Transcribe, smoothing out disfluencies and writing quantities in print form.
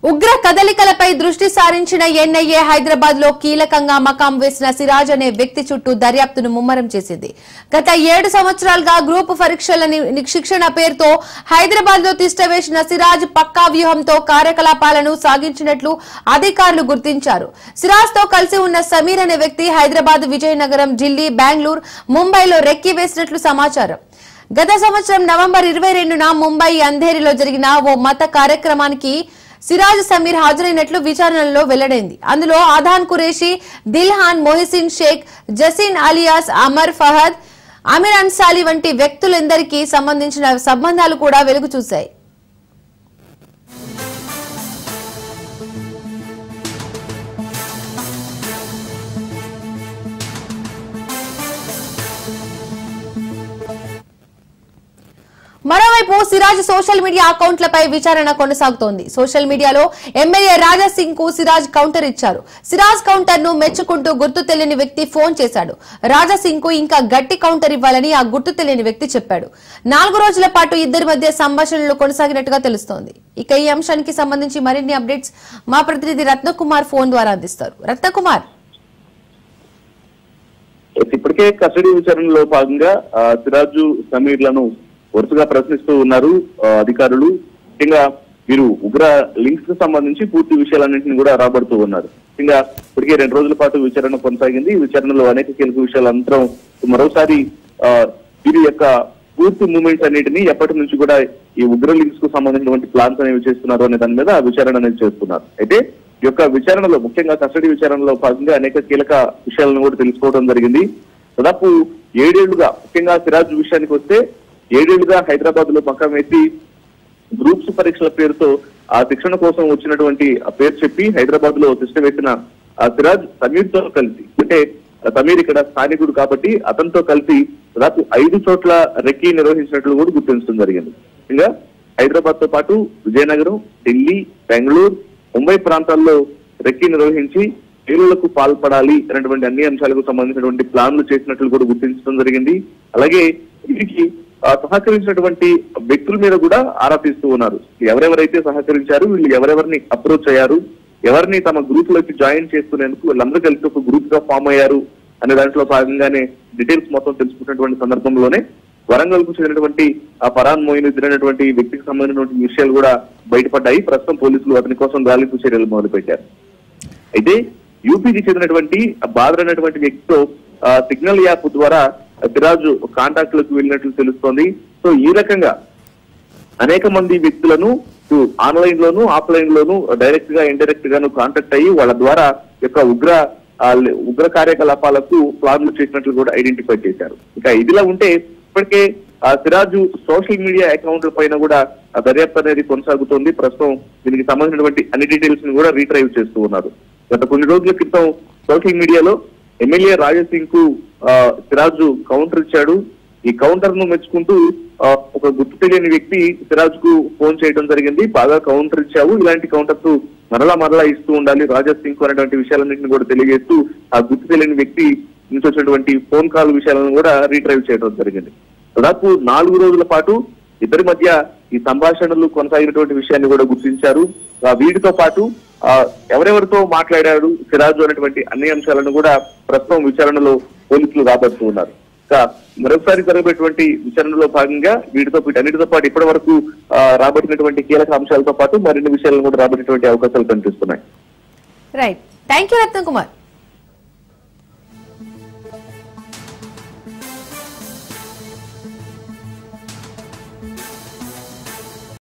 ఉగ్ర కదలికలపై దృష్టి సారించిన ఎన్ఐఏ హైదరాబాద్ లో కీలకంగా మకాం వేసిన సిరాజ్ అనే వ్యక్తి చుట్టూ దర్యాప్తును ముమ్మరం చేసింది. గత 7 సంవత్సరాలుగా గ్రూప్ పరీక్షల శిక్షణ పేరుతో హైదరాబాద్ లో తిష్టవేసిన సిరాజ్ పక్కా వ్యూహంతో కార్యకలాపాలను సాగించినట్లు అధికారులు గుర్తించారు. సిరాజ్ తో కలిసి ఉన్న సమీర్ అనే వ్యక్తి హైదరాబాద్, విజయనగరం, ఢిల్లీ, బెంగళూరు, ముంబైలో రెక్కి వేసినట్లు సమాచారం. గత సంవత్సరం నవంబర్ 22న ముంబై అంధేరిలో జరిగిన ఓ మత కార్యక్రమానికి సిరాజ్, సమీర్ హాజరైనట్లు విచారణలో వెల్లడైంది. అందులో ఆధాన్ కురేషి, దిల్హాన్, మొహిసిన్ షేక్, జసీన్ అలియాస్ అమర్ ఫహద్, అమీర్ అన్సారీ వంటి వ్యక్తులందరికీ సంబంధించిన సంబంధాలు కూడా వెలుగు చూశాయి. మరోవైపు సిరాజ్ సోషల్ మీడియా అకౌంట్లపై విచారణ కొనసాగుతోంది. సోషల్ మీడియాలో ఎమ్మెల్యే రాజా సింగ్ కు సిరాజ్ కౌంటర్ ఇచ్చారు. సిరాజ్ కౌంటర్ ను మెచ్చుకుంటూ గుర్తు తెలియని వ్యక్తి ఫోన్ చేశాడు. రాజా సింగ్ కు ఇంకా గట్టి కౌంటర్ ఇవ్వాలని ఆ గుర్తు తెలియని వ్యక్తి చెప్పాడు. 4 రోజుల పాటు ఇద్దరి మధ్య సంభాషణలు కొనసాగినట్టుగా తెలుస్తోంది. ఇక ఈ అంశానికి సంబంధించి మరిన్ని అప్డేట్స్ మా ప్రతినిధి రత్నకుమార్ ఫోన్ ద్వారా అందిస్తారు. రత్నకుమార్, ఇప్పటికే కస్టడీ విచారణలో భాగంగా సిరాజు, సమీర్లను వరుసగా ప్రశ్నిస్తూ ఉన్నారు అధికారులు. ముఖ్యంగా వీరు ఉగ్ర లింక్స్ కు సంబంధించి పూర్తి విషయాలన్నింటినీ కూడా రాబడుతూ ఉన్నారు. ముఖ్యంగా ఇప్పటికే 2 రోజుల పాటు విచారణ కొనసాగింది. ఈ విచారణలో అనేక కీలక విషయాలు అంతరం మరోసారి వీరి యొక్క పూర్తి మూవ్మెంట్స్ అన్నింటినీ ఎప్పటి నుంచి కూడా ఈ ఉగ్ర లింక్స్ కు సంబంధించినటువంటి ప్లాన్స్ అనేవి చేస్తున్నారు అనే దాని మీద విచారణ అనేది చేస్తున్నారు. అయితే ఈ యొక్క విచారణలో ముఖ్యంగా కస్టడీ విచారణలో భాగంగా అనేక కీలక విషయాలను కూడా తెలుసుకోవడం జరిగింది. దాదాపు 7 ఏళ్లుగా ముఖ్యంగా సిరాజ్ విషయానికి వస్తే 7 ఏళ్లుగా హైదరాబాద్ లో మకాం వేసి గ్రూప్స్ పరీక్షల పేరుతో ఆ శిక్షణ కోసం వచ్చినటువంటి పేరు చెప్పి హైదరాబాద్ లో తిష్ట వేసిన సిరాజ్ సమీర్ తో కలిసి, అంటే సమీర్ ఇక్కడ స్థానికుడు కాబట్టి అతనితో కలిసి దాదాపు 5 చోట్ల రెక్కీ నిర్వహించినట్లు కూడా గుర్తించడం జరిగింది. ఇంకా హైదరాబాద్ తో పాటు విజయనగరం, ఢిల్లీ, బెంగళూరు, ముంబై ప్రాంతాల్లో రెక్కీ నిర్వహించి పేలులకు పాల్పడాలి అనేటువంటి అన్ని అంశాలకు సంబంధించినటువంటి ప్లాన్లు చేసినట్లు కూడా గుర్తించడం జరిగింది. అలాగే వీరికి సహకరించినటువంటి వ్యక్తుల మీద కూడా ఆరా తీస్తూ ఉన్నారు. ఎవరెవరైతే సహకరించారు, వీళ్ళు ఎవరెవరిని అప్రోచ్ అయ్యారు, ఎవరిని తమ గ్రూప్ లోకి జాయిన్ చేసుకునేందుకు వీళ్ళందరూ కలిసి ఒక గ్రూప్ గా ఫామ్ అయ్యారు అనే దాంట్లో భాగంగానే డీటెయిల్స్ మొత్తం తెలుసుకున్నటువంటి సందర్భంలోనే వరంగల్ కు చెందినటువంటి ఆ ఫరాన్ మొయినుద్దీన్ అనేటువంటి వ్యక్తికి సంబంధించినటువంటి విషయాలు కూడా బయటపడ్డాయి. ప్రస్తుతం పోలీసులు అతని కోసం గాలింపు చర్యలు మొదలుపెట్టారు. అయితే యూపీకి చెందినటువంటి బాదర్ అనేటువంటి వ్యక్తితో సిగ్నల్ యాప్ ద్వారా సిరాజు కాంటాక్ట్ లకు వెళ్ళినట్లు తెలుస్తోంది. సో ఈ రకంగా అనేక మంది వ్యక్తులను ఆన్లైన్ లోను, ఆఫ్లైన్ లోను డైరెక్ట్ గా, ఇండైరెక్ట్ గాను కాంటాక్ట్ అయ్యి వాళ్ళ ద్వారా యొక్క ఉగ్ర కార్యకలాపాలకు ప్లాన్లు చేసినట్లు కూడా ఐడెంటిఫై చేశారు. ఇక ఇదిలా ఉంటే ఇప్పటికే సిరాజు సోషల్ మీడియా అకౌంట్ల పైన కూడా దర్యాప్తు అనేది కొనసాగుతోంది. ప్రస్తుతం దీనికి సంబంధించినటువంటి అన్ని డీటెయిల్స్ ని కూడా రీట్రైవ్ చేస్తూ ఉన్నారు. గత కొన్ని రోజుల క్రితం సోషల్ మీడియాలో ఎమ్మెల్యే రాజా సింగ్ కు సిరాజు కౌంటర్ ఇచ్చాడు. ఈ కౌంటర్ ను మెచ్చుకుంటూ ఒక గుర్తు తెలియని వ్యక్తి సిరాజ్ కు ఫోన్ చేయడం జరిగింది. బాగా కౌంటర్ ఇచ్చావు, ఇలాంటి కౌంటర్స్ మరలా ఇస్తూ ఉండాలి రాజా సింగ్ కు అనేటువంటి విషయాలన్నింటినీ కూడా తెలియజేస్తూ ఆ గుర్తు తెలియని వ్యక్తి నుంచి వచ్చినటువంటి ఫోన్ కాల్ విషయాలను కూడా రీట్రైవ్ చేయడం జరిగింది. దాదాపు 4 రోజుల పాటు ఇద్దరి మధ్య ఈ సంభాషణలు కొనసాగినటువంటి విషయాన్ని కూడా గుర్తించారు. వీటితో పాటు ఎవరెవరితో మాట్లాడారు సిరాజు అనేటువంటి అన్ని అంశాలను కూడా ప్రస్తుతం విచారణలో పోలీసులు రాబడుతూ ఉన్నారు. ఇంకా మరొకసారి జరగబోయేటువంటి విచారణలో భాగంగా వీటన్నిటితో పాటు ఇప్పటి వరకు రాబట్టినటువంటి కీలక అంశాలతో పాటు మరిన్ని విషయాలను కూడా రాబట్టేటువంటి అవకాశాలు కనిపిస్తున్నాయి. Right, thank you Ratnakumar.